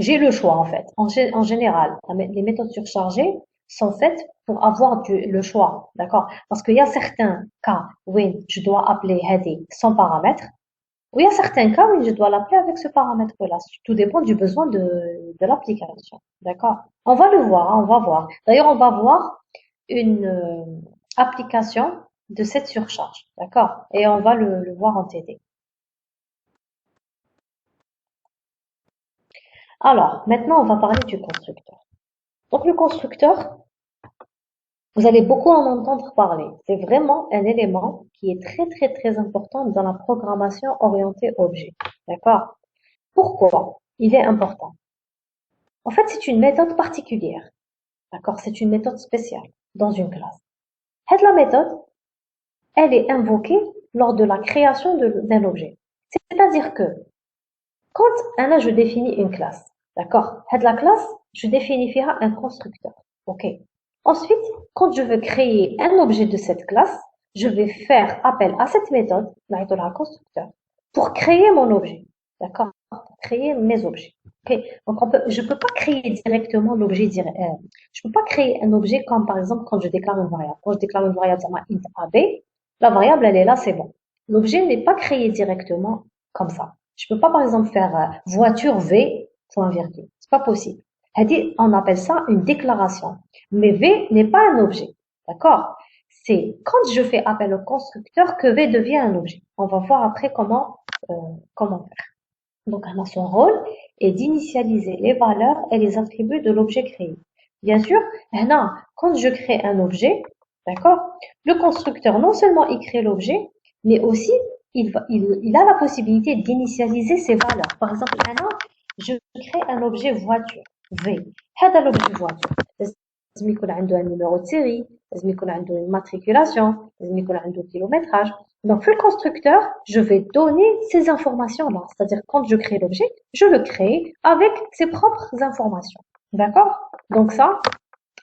j'ai le choix en fait. En général, les méthodes surchargées sont faites pour avoir le choix, d'accord? Parce qu'il y a certains cas où je dois appeler Hadi sans paramètre, ou il y a certains cas où je dois l'appeler avec ce paramètre-là. Tout dépend du besoin de l'application, d'accord? On va le voir, hein, on va voir. D'ailleurs, on va voir une application de cette surcharge, d'accord? Et on va le voir en TD. Alors, maintenant, on va parler du constructeur. Donc, le constructeur, vous allez beaucoup en entendre parler. C'est vraiment un élément qui est très, très, très important dans la programmation orientée objet. D'accord? Pourquoi il est important? En fait, c'est une méthode particulière. D'accord? C'est une méthode spéciale dans une classe. Cette la méthode, elle est invoquée lors de la création d'un objet. C'est-à-dire que quand je définis une classe, d'accord? La classe, je définirai un constructeur. OK. Ensuite, quand je veux créer un objet de cette classe, je vais faire appel à cette méthode, la constructeur, pour créer mon objet. D'accord? Pour créer mes objets. OK. Donc, je peux pas créer directement l'objet je peux pas créer un objet comme, par exemple, quand je déclare une variable. Quand je déclare une variable, int AB, la variable, elle est là, c'est bon. L'objet n'est pas créé directement comme ça. Je peux pas, par exemple, faire voiture V, point virgule. C'est pas possible. On appelle ça une déclaration. Mais V n'est pas un objet. D'accord? C'est quand je fais appel au constructeur que V devient un objet. On va voir après comment faire. Donc, son rôle est d'initialiser les valeurs et les attributs de l'objet créé. Bien sûr, quand je crée un objet, d'accord, le constructeur, non seulement il crée l'objet, mais aussi il a la possibilité d'initialiser ses valeurs. Par exemple, je crée un objet voiture, V. هذا l'objet voiture. لازم يكون عنده un numéro de série, لازم يكون عنده une matriculation, لازم يكون عنده kilométrage. Donc, le constructeur, je vais donner ces informations-là. C'est-à-dire, quand je crée l'objet, je le crée avec ses propres informations. D'accord? Donc ça,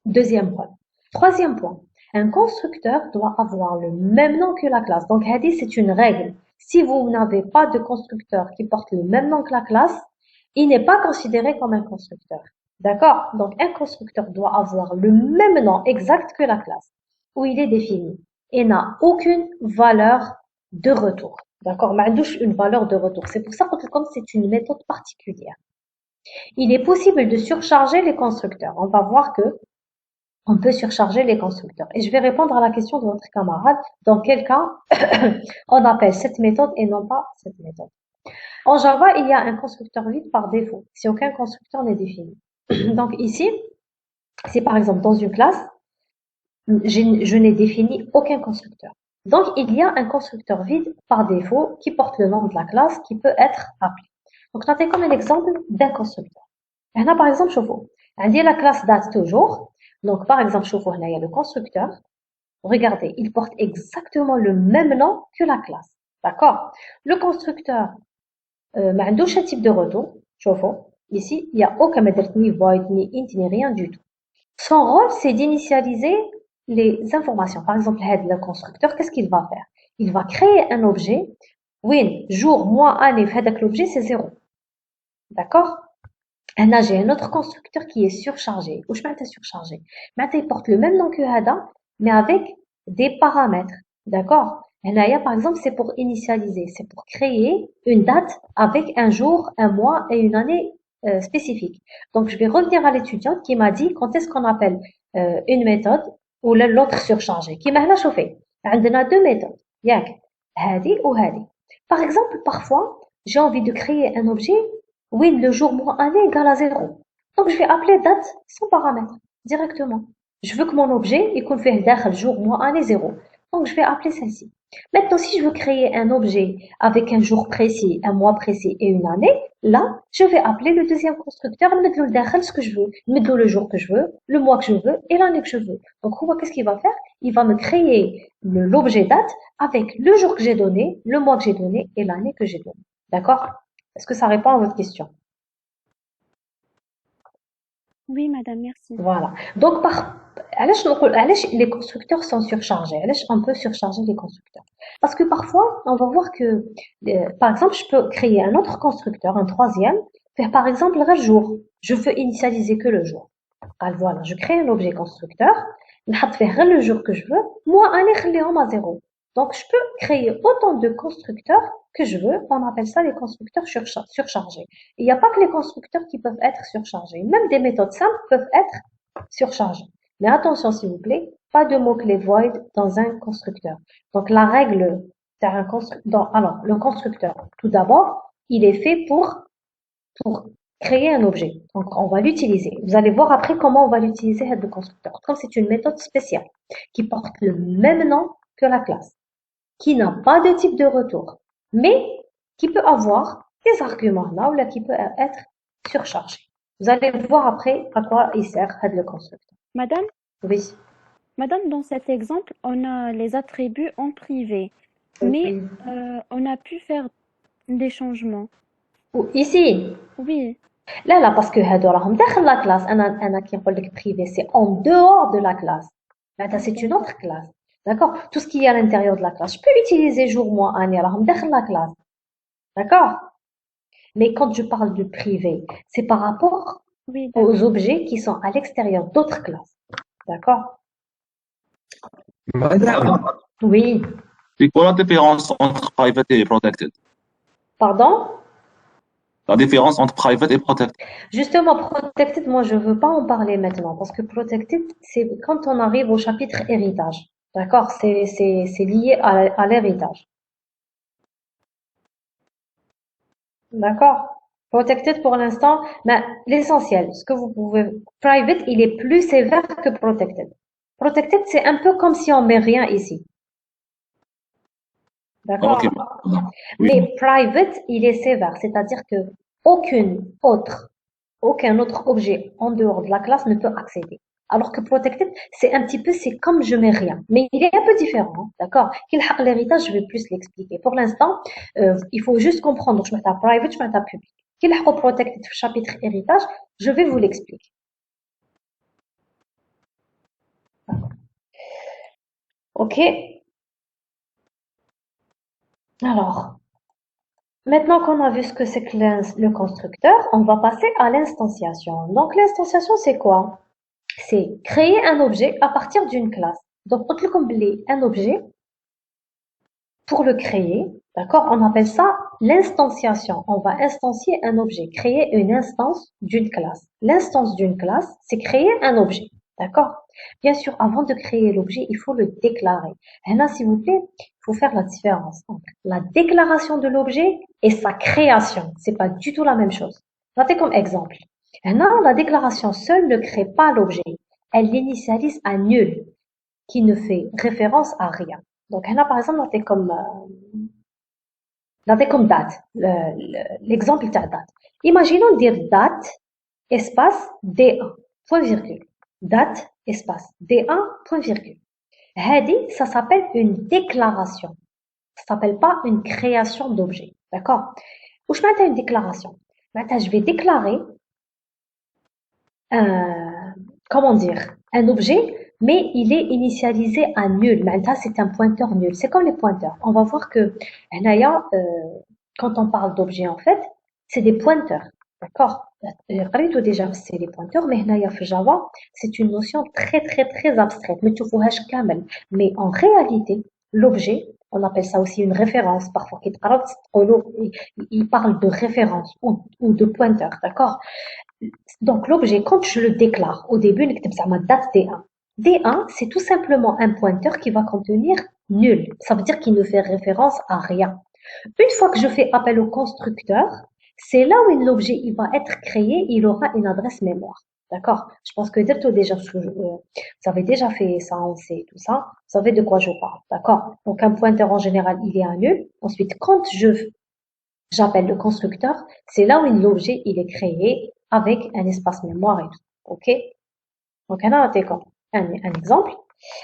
deuxième point. Troisième point. Un constructeur doit avoir le même nom que la classe. Donc, c'est une règle. Si vous n'avez pas de constructeur qui porte le même nom que la classe, il n'est pas considéré comme un constructeur. D'accord? Donc, un constructeur doit avoir le même nom exact que la classe où il est défini et n'a aucune valeur de retour. D'accord? Une valeur de retour. C'est pour ça que comme c'est une méthode particulière. Il est possible de surcharger les constructeurs. On va voir que on peut surcharger les constructeurs. Et je vais répondre à la question de votre camarade. Dans quel cas on appelle cette méthode et non pas cette méthode? En Java, il y a un constructeur vide par défaut, si aucun constructeur n'est défini. Donc ici, si par exemple dans une classe, je n'ai défini aucun constructeur. Donc il y a un constructeur vide par défaut qui porte le nom de la classe qui peut être appelé. Donc notez comme un exemple d'un constructeur. Là par exemple, on dit la classe date toujours. Donc par exemple, là il y a le constructeur. Regardez, il porte exactement le même nom que la classe. D'accord? Le constructeur ما عندوش un type de retour. Ici, il n'y a aucun ni void, ni int, ni rien du tout. Son rôle, c'est d'initialiser les informations. Par exemple, le constructeur, qu'est-ce qu'il va faire? Il va créer un objet. Oui, jour, mois, année, l'objet, c'est 0. D'accord? J'ai un autre constructeur qui est surchargé. Ou je m'attends surchargé. Il porte le même nom que Hada, mais avec des paramètres. D'accord? Par exemple, c'est pour initialiser, c'est pour créer une date avec un jour, un mois et une année spécifique. Donc, je vais revenir à l'étudiante qui m'a dit quand est-ce qu'on appelle une méthode ou l'autre surchargée. Qui m'a chauffé. On a deux méthodes. Hadi ou Hadi. Par exemple, parfois, j'ai envie de créer un objet où le jour, mois, année égale à 0. Donc, je vais appeler date sans paramètre directement. Je veux que mon objet il fait le jour, mois, année 0. Donc, je vais appeler celle-ci. Maintenant, si je veux créer un objet avec un jour précis, un mois précis et une année, là, je vais appeler le deuxième constructeur, mettre le ce que je veux, mettre le jour que je veux, le mois que je veux et l'année que je veux. Donc, qu'est-ce qu'il va faire? Il va me créer l'objet date avec le jour que j'ai donné, le mois que j'ai donné et l'année que j'ai donné. D'accord? Est-ce que ça répond à votre question? Oui, madame, merci. Voilà. Donc, les constructeurs sont surchargés. On peut surcharger les constructeurs. Parce que parfois, on va voir que, par exemple, je peux créer un autre constructeur, un troisième, Par exemple, le jour. Je veux initialiser que le jour. Alors voilà, je crée un objet constructeur. نحط فيه غير le jour que je veux. Moi, أنا نخليهم à 0. Donc, je peux créer autant de constructeurs que je veux. On appelle ça les constructeurs surchargés. Il n'y a pas que les constructeurs qui peuvent être surchargés. Même des méthodes simples peuvent être surchargées. Mais attention, s'il vous plaît, pas de mots-clés void dans un constructeur. Donc, la règle d'un constructeur, alors, le constructeur, tout d'abord, il est fait pour créer un objet. Donc, on va l'utiliser. Vous allez voir après comment on va l'utiliser, le constructeur. Comme c'est une méthode spéciale qui porte le même nom que la classe, qui n'a pas de type de retour, mais qui peut avoir des arguments là ou là qui peut être surchargé. Vous allez voir après à quoi il sert le constructeur. Madame, Oui. Madame, dans cet exemple, on a les attributs en privé, mais on a pu faire des changements. Ici. Oui, لا parce que هادو راهم داخل la classe. أنا كي نقول لك privé, c'est en dehors de la classe. معناتها c'est une autre classe. D'accord? Tout ce qui est à l'intérieur de la classe. Je peux utiliser jour, mois, année, راهم داخل la classe. D'accord? Mais quand je parle de privé, c'est par rapport oui, aux objets qui sont à l'extérieur d'autres classes. D'accord? Madame, Oui. c'est quoi la différence entre private et protected? Pardon? La différence entre private et protected. Justement, protected, moi, je veux pas en parler maintenant parce que protected, c'est quand on arrive au chapitre héritage. D'accord? C'est lié à l'héritage. D'accord? Protected pour l'instant, mais l'essentiel, ce que vous pouvez, private, il est plus sévère que protected. Protected, c'est un peu comme si on met rien ici. D'accord? Ok. Oui. Mais private, il est sévère, c'est-à-dire que aucun autre objet en dehors de la classe ne peut accéder. Alors que protected, c'est un petit peu, c'est comme je mets rien. Mais il est un peu différent, d'accord? L'héritage, je vais plus l'expliquer. Pour l'instant, il faut juste comprendre. Je mets ta private, je mets ta public. Protected chapitre héritage, je vais vous l'expliquer. Ok? Alors, maintenant qu'on a vu ce que c'est que le constructeur, on va passer à l'instanciation. Donc, l'instanciation, c'est quoi? C'est créer un objet à partir d'une classe. Donc, un objet, pour le créer, d'accord, on appelle ça l'instanciation. On va instancier un objet, créer une instance d'une classe. L'instance d'une classe, c'est créer un objet, d'accord? Bien sûr, avant de créer l'objet, il faut le déclarer. Et là, s'il vous plaît, il faut faire la différence entre la déclaration de l'objet et sa création. C'est pas du tout la même chose. Notez comme exemple. Là, la déclaration seule ne crée pas l'objet. Elle l'initialise à nul, qui ne fait référence à rien. Donc là, par exemple, notez comme date, l'exemple de date. Imaginons dire date, espace, D1, point virgule. Date, espace, D1, point virgule. Ça s'appelle une déclaration. Ça s'appelle pas une création d'objet. D'accord? Ou je mets une déclaration. Maintenant, je vais déclarer un objet, mais il est initialisé à nul. Maintenant, c'est un pointeur nul. C'est comme les pointeurs. On va voir que quand on parle d'objet, en fait, c'est des pointeurs. D'accord? قريتو déjà c'est les pointeurs, mais هنايا في Java, c'est une notion très très très abstraite. ما تشوفوهاش كامل. Mais en réalité, l'objet, on appelle ça aussi une référence. Parfois, il parle de référence ou de pointeur. D'accord? Donc, l'objet, quand je le déclare au début, ma date D1. D1, c'est tout simplement un pointeur qui va contenir nul. Ça veut dire qu'il ne fait référence à rien. Une fois que je fais appel au constructeur, c'est là où l'objet il va être créé, il aura une adresse mémoire. D'accord? Je pense que vous avez déjà fait ça, on sait tout ça. Vous savez de quoi je parle. D'accord? Donc, un pointeur en général, il est à nul. Ensuite, quand j'appelle le constructeur, c'est là où l'objet il est créé avec un espace mémoire et tout. Ok? Donc, on a un exemple.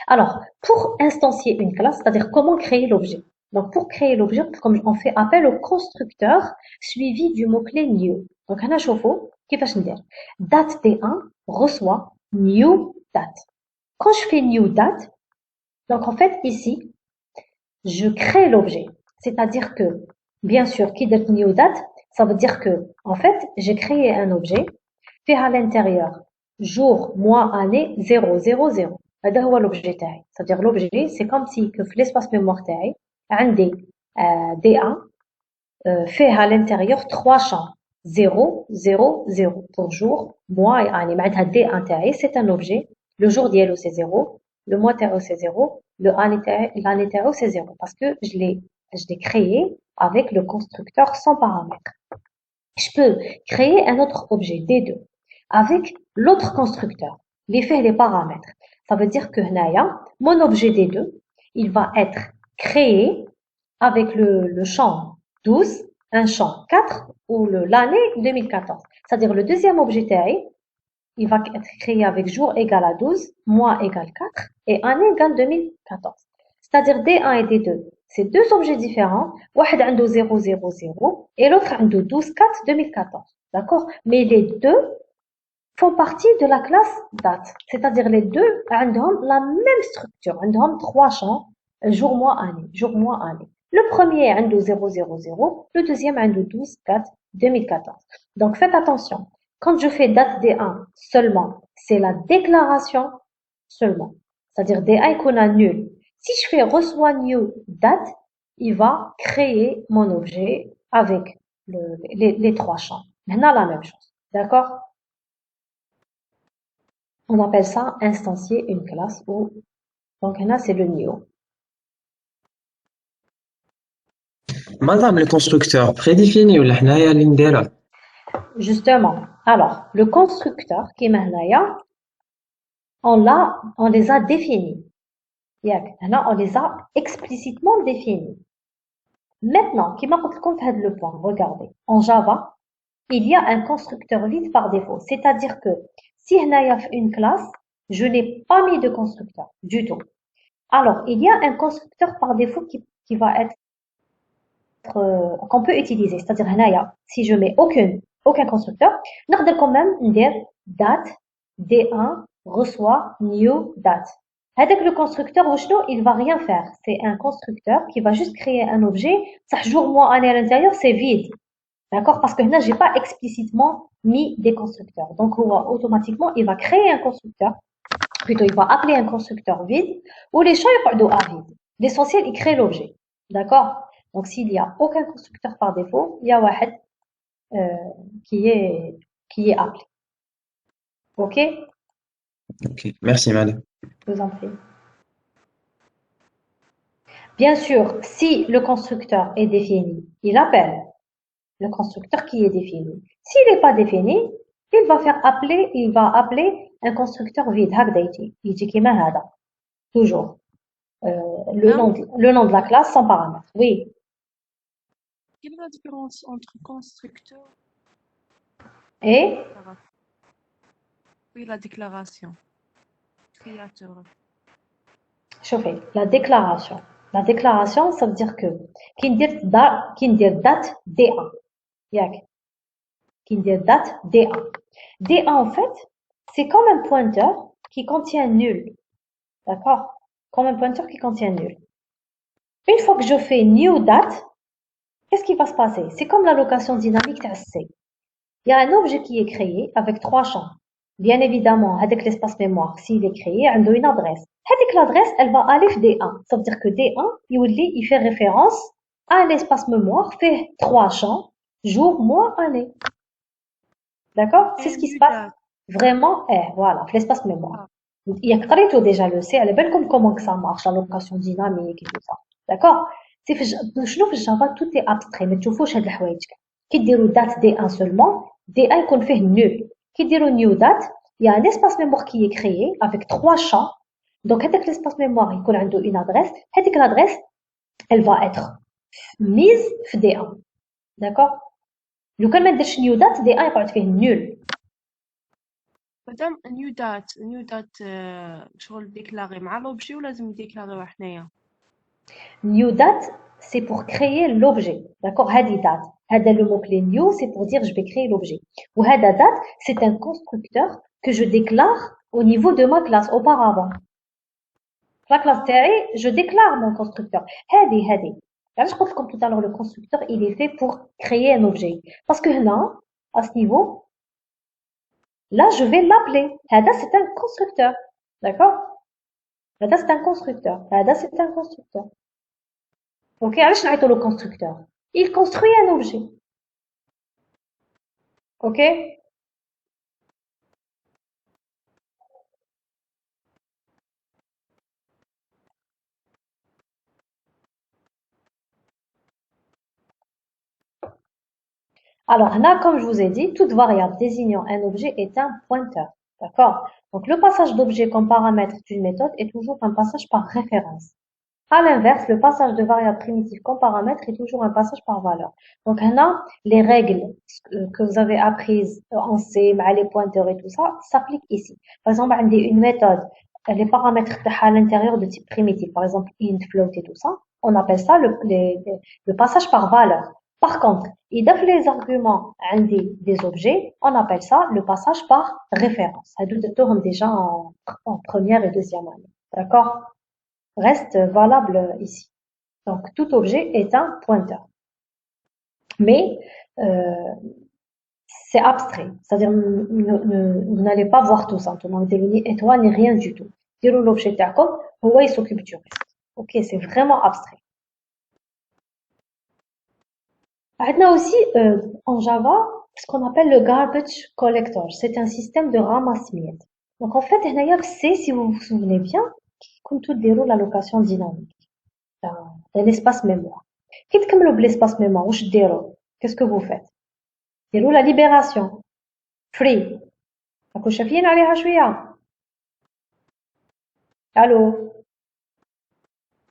Alors, pour instancier une classe, c'est-à-dire comment créer l'objet. Donc, pour créer l'objet, comme on fait appel au constructeur suivi du mot-clé new. Donc, on a chauffé, qui va dire date D1 reçoit new date. Quand je fais new date, donc en fait, ici, je crée l'objet. C'est-à-dire que, bien sûr, qui dit new date, Ça veut dire que, en fait, j'ai créé un objet, fait à l'intérieur jour, mois, année, 0, 0, 0. هذا هو l'objet تاعي. C'est-à-dire l'objet, c'est comme si que في l'espace mémoire تاعي عندي D1 fait à l'intérieur trois champs 0, 0, 0 pour jour, mois et année. معناتها D1 تاعي c'est un objet. Le jour ديالو c'est 0, le mois تاعو c'est 0, l'année تاعو c'est 0 parce que je l'ai créé avec le constructeur sans paramètres. Je peux créer un autre objet D2 avec l'autre constructeur, les fait les paramètres. Ça veut dire que mon objet D2, il va être créé avec le champ 12, un champ 4 ou l'année 2014. C'est-à-dire le deuxième objet TAI, il va être créé avec jour égal à 12, mois égal 4 et année égale 2014. C'est-à-dire D1 et D2, c'est deux objets différents. واحد عنده 0, 0, 0 et l'autre عنده 12, 4, 2014. D'accord? Mais les deux font partie de la classe date. C'est-à-dire les deux ont la même structure. Ils ont trois champs, jour, mois, année. Jour, mois, année. Le premier a 0, 0, 0. Le deuxième a 12, 4, 2014. Donc faites attention. Quand je fais date D1 seulement, c'est la déclaration seulement. C'est-à-dire D1 qu'on a nul. Si je fais reçoit new date, il va créer mon objet avec les trois champs. Maintenant la même chose. D'accord? On appelle ça instancier une classe ou donc là c'est le new. Madame, le constructeur prédéfini ou l'hnaya l'indela? Justement. Alors, le constructeur qui est maintenant, on les a définis. Là, on les a explicitement définis. Maintenant, qui m'a fait le point, regardez. En Java, il y a un constructeur vide par défaut. C'est-à-dire que si il y a une classe, je n'ai pas mis de constructeur du tout. Alors, il y a un constructeur par défaut qui va être qu'on peut utiliser. C'est-à-dire, si je mets aucun constructeur, on peut quand même dire date D1 reçoit new date. Avec le constructeur, il va rien faire. C'est un constructeur qui va juste créer un objet. Ça jour, mois, année à l'intérieur, c'est vide. D'accord? Parce que là, j'ai pas explicitement mis des constructeurs. Donc, automatiquement, il va créer un constructeur. Plutôt, il va appeler un constructeur vide ou les champs ils à vide. L'essentiel, il crée l'objet. D'accord? Donc, s'il n'y a aucun constructeur par défaut, il y a wahed qui est appelé. OK? Ok, merci madame. Je vous en prie. Bien sûr, si le constructeur est défini, il appelle le constructeur qui est défini. S'il n'est pas défini, il va appeler un constructeur vide. Toujours. Le nom de la classe sans paramètre. Oui. Quelle est la différence entre constructeur Et et la déclaration? Créateur. chauffez, la déclaration. La déclaration, ça veut dire que qui dit date D1. Qui dit date D1. D1 en fait, c'est comme un pointeur qui contient nul. D'accord? Comme un pointeur qui contient nul. Une fois que je fais new date, qu'est-ce qui va se passer? C'est comme l'allocation dynamique C. Il y a un objet qui est créé avec trois champs. Bien évidemment, avec l'espace mémoire, s'il est créé, il y a une adresse. Avec l'adresse, elle va aller D1. Ça veut dire que D1, il fait référence à l'espace mémoire, fait trois champs, jour, mois, année. D'accord? C'est ce qui se passe vraiment, voilà, l'espace mémoire. Il y a قريتو déjà le C, على بالكم comment que ça marche, l'allocation dynamique et tout ça. D'accord? C'est شنو في Java tout est abstrait, ما تشوفوش هاد الحوايج كاع. كي ديروا date D1 seulement, D1 يكون فيه nul. Qui dit new date, il y a un espace mémoire qui est créé avec trois champs. Donc, avec l'espace mémoire, il y a une adresse. Avec l'adresse, elle va être mise في D1. D'accord? لو كان ما نديرش new date, D1 يقعد فيه nul. مادام new date شغل ديكلاري مع l'objet ou لازم نديكلاغيوه حنايا؟ New date, c'est pour créer l'objet. D'accord? Hadi date. Hada le mot-clé new, c'est pour dire je vais créer l'objet. Ou hada date, c'est un constructeur que je déclare au niveau de ma classe auparavant. La classe TAI, je déclare mon constructeur. Hadi. علاش قلت لكم tout à l'heure le constructeur il est fait pour créer un objet parce que هنا à ce niveau là je vais l'appeler هذا c'est un constructeur d'accord هذا c'est un constructeur هذا c'est un constructeur OK علاش نعيطوا له constructeur il construit un objet OK Alors là, comme je vous ai dit, toute variable désignant un objet est un pointeur. D'accord? Donc le passage d'objet comme paramètre d'une méthode est toujours un passage par référence. À l'inverse, le passage de variable primitive comme paramètre est toujours un passage par valeur. Donc là, les règles que vous avez apprises en C, les pointeurs et tout ça, s'appliquent ici. Par exemple, une méthode, les paramètres à l'intérieur de type primitif, par exemple int, float et tout ça, on appelle ça le passage par valeur. Par contre, il donne les arguments des objets, on appelle ça le passage par référence. Ça doit déjà en première et deuxième année. D'accord? Reste valable ici. Donc, tout objet est un pointeur. Mais c'est abstrait. C'est-à-dire, vous n'allez pas voir tout simplement. Ni étoile, ni rien du tout. Dire l'objet d'accord, il s'occupe du reste. Ok, c'est vraiment abstrait. On a aussi en Java ce qu'on appelle le garbage collector. C'est un système de ramasse-miettes. Donc en fait, C, si vous vous souvenez bien, comme tout déroule l'allocation dynamique d'un espace mémoire. Quitte comme l'espace mémoire, qu'est-ce que vous faites? Déroule la libération. Free. راكم شافين عليها شوية. Allô?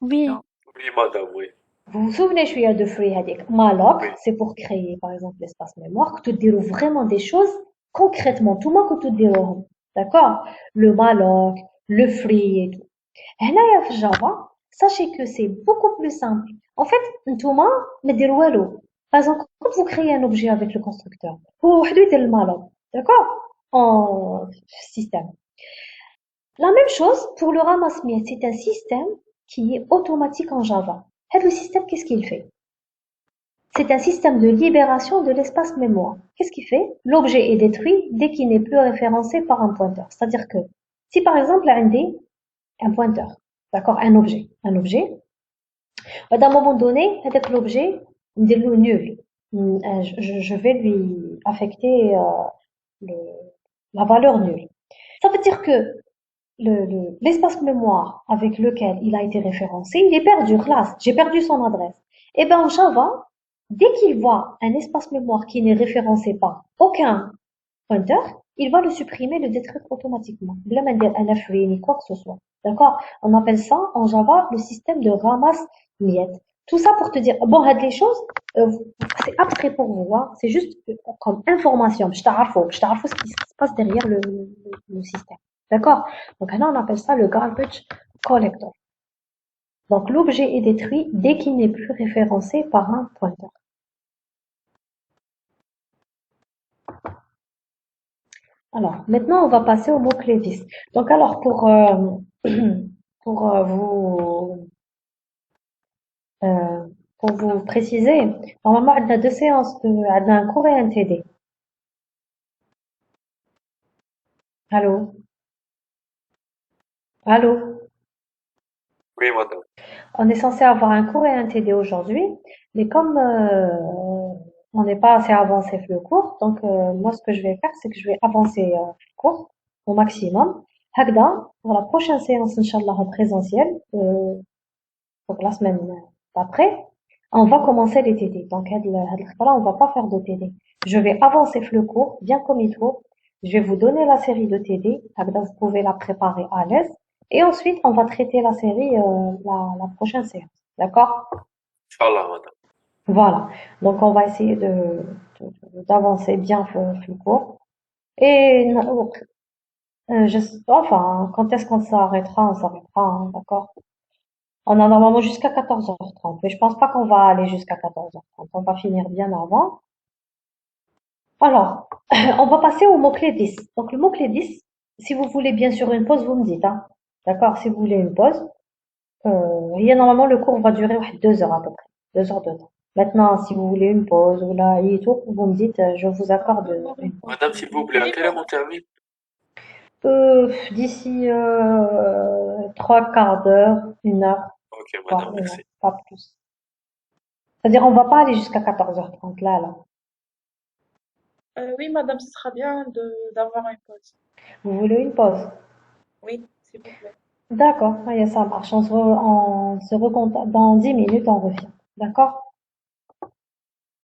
Oui, Oui, madame, oui. Vous vous souvenez شوية de free هذيك malloc, Oui. c'est pour créer par exemple l'espace mémoire, que tu déroules vraiment des choses concrètement, tout le monde que tu déroules. D'accord? Le malloc, le free et tout. هنايا في Java, sachez que c'est beaucoup plus simple. En fait, نتوما ما ديروا والو. Par exemple, quand vous créez un objet avec le constructeur, هو وحده يدير المالوك. D'accord? En système. La même chose pour le ramasse-miettes. C'est un système qui est automatique en Java. Et le système, qu'est-ce qu'il fait? C'est un système de libération de l'espace mémoire. Qu'est-ce qu'il fait? L'objet est détruit dès qu'il n'est plus référencé par un pointeur. C'est-à-dire que si par exemple, un pointeur, d'accord, un objet, à un moment donné, avec l'objet, nul. Je vais lui affecter la valeur nulle. Ça veut dire que l'espace mémoire avec lequel il a été référencé, il est perdu, classe. J'ai perdu son adresse. Et bien en Java, dès qu'il voit un espace mémoire qui n'est référencé par aucun pointeur, il va le supprimer, le détruire automatiquement. Bla ma dire un free ni quoi que ce soit. D'accord? On appelle ça en Java le système de ramasse-miettes. Tout ça pour te dire, bon, les choses, c'est abstrait pour vous, hein. C'est juste comme information. Je t'arrête ce qui se passe derrière le système. D'accord? Donc là, on appelle ça le garbage collector. Donc l'objet est détruit dès qu'il n'est plus référencé par un pointeur. Alors, maintenant, on va passer au mot-clé vis. Donc alors, pour vous préciser, normalement, on a deux séances, on a un cours et un TD. Allô? Allô? Oui, madame. On est censé avoir un cours et un TD aujourd'hui, mais comme on n'est pas assez avancé sur le cours, donc moi ce que je vais faire, c'est que je vais avancer le cours au maximum. Hagda, pour la prochaine séance, Inch'Allah, en présentiel, donc la semaine d'après, on va commencer les TD. Donc là, on va pas faire de TD. Je vais avancer le cours bien comme il faut. Je vais vous donner la série de TD. Hagda, vous pouvez la préparer à l'aise. Et ensuite, on va traiter la série la prochaine séance. D'accord? Inch'Allah, madame. Voilà. Donc, on va essayer d'avancer bien le cours. Et enfin, quand est-ce qu'on s'arrêtera? On s'arrêtera, hein, d'accord? On a normalement jusqu'à 14h30, mais je pense pas qu'on va aller jusqu'à 14h30. On va finir bien avant. Alors, on va passer au mot-clé 10. Donc, le mot-clé 10, si vous voulez bien sûr une pause, vous me dites, hein. D'accord? Si vous voulez une pause, normalement le cours va durer 2 heures à peu près. 2 heures de temps. Maintenant, si vous voulez une pause ou là, et tout, vous me dites, je vous accorde une pause. Madame, s'il vous plaît, à quelle heure on termine? D'ici 3/4 d'heure, 1 heure, Ok, voire madame, 1 heure, merci. pas plus. C'est-à-dire, on va pas aller jusqu'à 14h30 là. Oui, madame, ce sera bien d'avoir une pause. Vous voulez une pause? Oui, s'il vous plaît. D'accord, allez, ça marche. On se recontacte dans 10 minutes, on revient. D'accord?